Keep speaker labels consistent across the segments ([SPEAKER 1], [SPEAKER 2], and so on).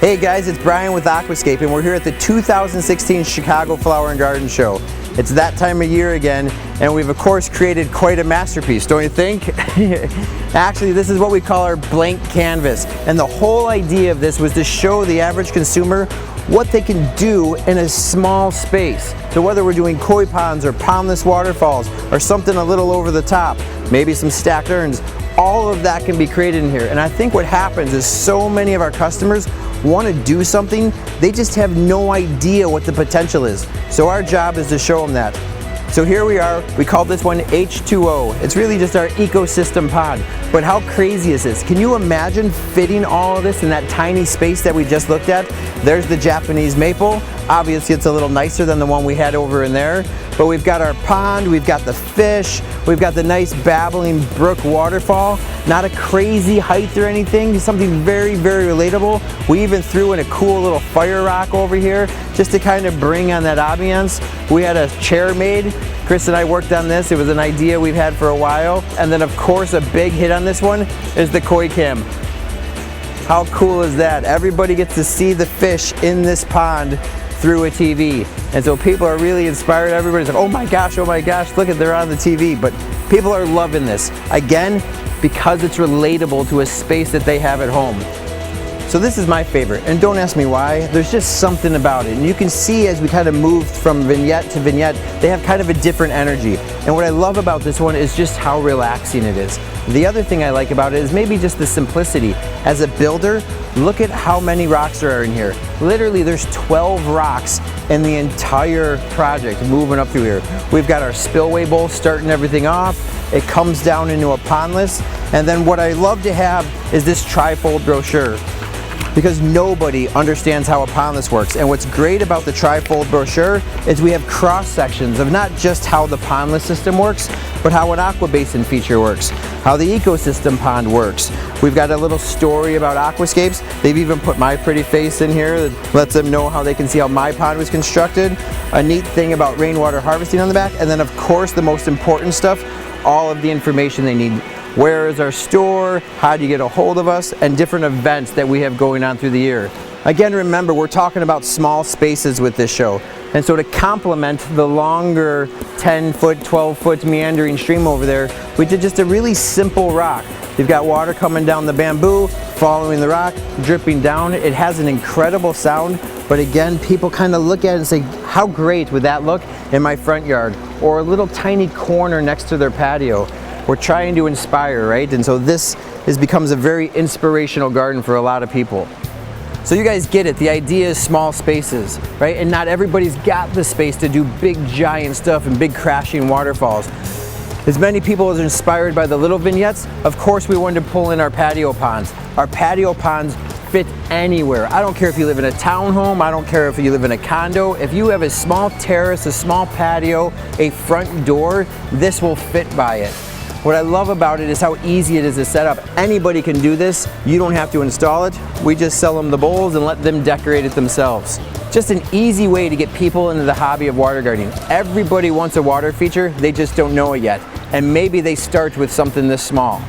[SPEAKER 1] Hey guys, it's Brian with Aquascape, and we're here at the 2016 Chicago Flower and Garden Show. It's that time of year again, and we've of course created quite a masterpiece, don't you think? Actually, this is what we call our blank canvas, and the whole idea of this was to show the average consumer what they can do in a small space. So whether we're doing koi ponds or pondless waterfalls or something a little over the top, maybe some stacked urns, all of that can be created in here. And I think what happens is so many of our customers want to do something, they just have no idea what the potential is. So our job is to show them that. So here we are, we call this one H2O. It's really just our ecosystem pond. But how crazy is this? Can you imagine fitting all of this in that tiny space that we just looked at? There's the Japanese maple. Obviously it's a little nicer than the one we had over in there. But we've got our pond, we've got the fish, we've got the nice babbling brook waterfall. Not a crazy height or anything, something very, very relatable. We even threw in a cool little fire rock over here just to kind of bring on that ambiance. We had a chair made. Chris and I worked on this. It was an idea we've had for a while. And then of course a big hit on this one is the koi cam. How cool is that? Everybody gets to see the fish in this pond through a TV. And so people are really inspired. Everybody's like, oh my gosh, look at, they're on the TV. But people are loving this. Again, because it's relatable to a space that they have at home. So this is my favorite, and don't ask me why, there's just something about it. And you can see as we kind of moved from vignette to vignette, they have kind of a different energy. And what I love about this one is just how relaxing it is. The other thing I like about it is maybe just the simplicity. As a builder, look at how many rocks there are in here. Literally there's 12 rocks in the entire project moving up through here. We've got our spillway bowl starting everything off. It comes down into a pondless. And then what I love to have is this trifold brochure, because nobody understands how a pondless works. And what's great about the trifold brochure is we have cross sections of not just how the pondless system works, but how an aqua basin feature works, how the ecosystem pond works. We've got a little story about aquascapes. They've even put my pretty face in here that lets them know how they can see how my pond was constructed. A neat thing about rainwater harvesting on the back. And then of course the most important stuff, all of the information they need. Where is our store? How do you get a hold of us? And different events that we have going on through the year. Again, remember, we're talking about small spaces with this show. And so to complement the longer 10-foot, 12-foot meandering stream over there, we did just a really simple rock. You've got water coming down the bamboo, following the rock, dripping down. It has an incredible sound, but again, people kind of look at it and say, how great would that look in my front yard? Or a little tiny corner next to their patio. We're trying to inspire, right? And so this becomes a very inspirational garden for a lot of people. So you guys get it, the idea is small spaces, right? And not everybody's got the space to do big giant stuff and big crashing waterfalls. As many people as are inspired by the little vignettes, of course we wanted to pull in our patio ponds. Our patio ponds fit anywhere. I don't care if you live in a townhome, I don't care if you live in a condo. If you have a small terrace, a small patio, a front door, this will fit by it. What I love about it is how easy it is to set up. Anybody can do this. You don't have to install it. We just sell them the bowls and let them decorate it themselves. Just an easy way to get people into the hobby of water gardening. Everybody wants a water feature, they just don't know it yet. And maybe they start with something this small.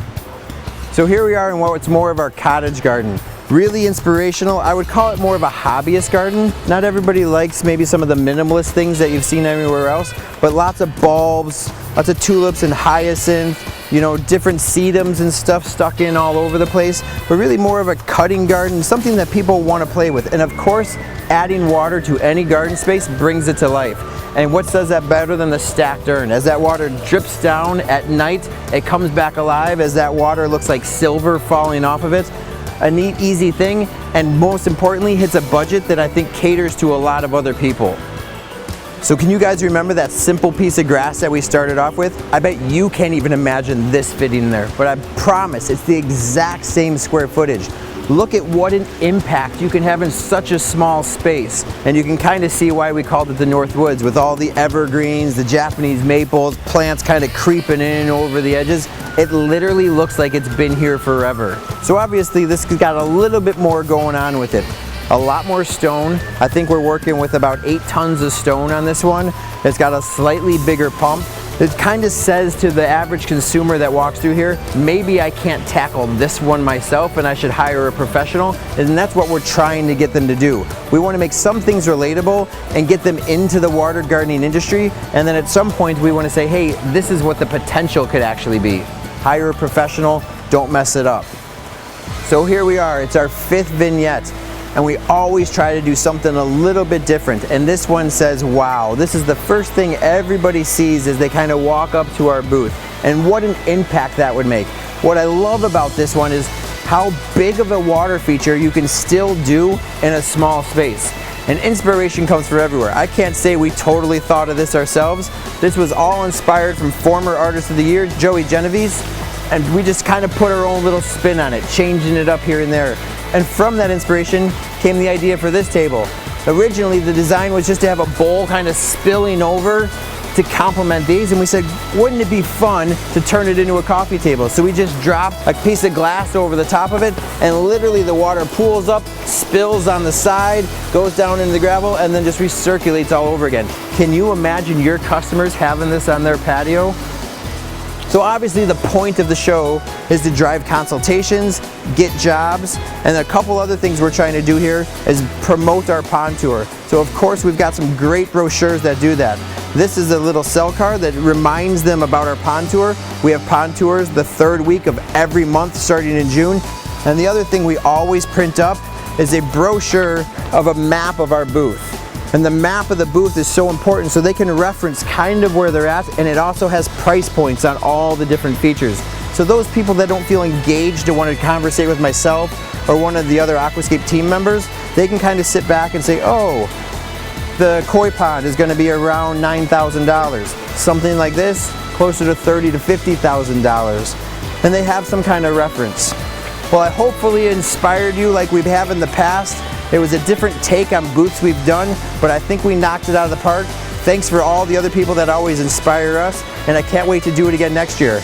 [SPEAKER 1] So here we are in what's more of our cottage garden. Really inspirational. I would call it more of a hobbyist garden. Not everybody likes maybe some of the minimalist things that you've seen everywhere else, but lots of bulbs, lots of tulips and hyacinth, you know, different sedums and stuff stuck in all over the place, but really more of a cutting garden, something that people want to play with. And of course, adding water to any garden space brings it to life. And what does that better than the stacked urn? As that water drips down at night, it comes back alive as that water looks like silver falling off of it. A neat, easy thing, and most importantly, hits a budget that I think caters to a lot of other people. So can you guys remember that simple piece of grass that we started off with? I bet you can't even imagine this fitting in there, but I promise it's the exact same square footage. Look at what an impact you can have in such a small space. And you can kind of see why we called it the North Woods, with all the evergreens, the Japanese maples, plants kind of creeping in over the edges. It literally looks like it's been here forever. So obviously this has got a little bit more going on with it. A lot more stone. I think we're working with about 8 tons of stone on this one. It's got a slightly bigger pump. It kind of says to the average consumer that walks through here, maybe I can't tackle this one myself and I should hire a professional, and that's what we're trying to get them to do. We want to make some things relatable and get them into the water gardening industry, and then at some point we want to say, hey, this is what the potential could actually be. Hire a professional, don't mess it up. So here we are, it's our 5th vignette. And we always try to do something a little bit different. And this one says, wow, this is the first thing everybody sees as they kind of walk up to our booth. And what an impact that would make. What I love about this one is how big of a water feature you can still do in a small space. And inspiration comes from everywhere. I can't say we totally thought of this ourselves. This was all inspired from former Artist of the Year, Joey Genovese. And we just kind of put our own little spin on it, changing it up here and there. And from that inspiration came the idea for this table. Originally, the design was just to have a bowl kind of spilling over to complement these, and we said, wouldn't it be fun to turn it into a coffee table? So we just dropped a piece of glass over the top of it, and literally the water pools up, spills on the side, goes down into the gravel, and then just recirculates all over again. Can you imagine your customers having this on their patio? So obviously the point of the show is to drive consultations, get jobs, and a couple other things we're trying to do here is promote our pond tour. So of course we've got some great brochures that do that. This is a little cell card that reminds them about our pond tour. We have pond tours the 3rd week of every month starting in June. And the other thing we always print up is a brochure of a map of our booth. And the map of the booth is so important so they can reference kind of where they're at, and it also has price points on all the different features. So those people that don't feel engaged to want to conversate with myself or one of the other Aquascape team members, they can kind of sit back and say, oh, the koi pond is going to be around $9,000. Something like this, closer to $30,000 to $50,000. And they have some kind of reference. Well, I hopefully inspired you like we have in the past. It was a different take on booths we've done, but I think we knocked it out of the park. Thanks for all the other people that always inspire us, and I can't wait to do it again next year.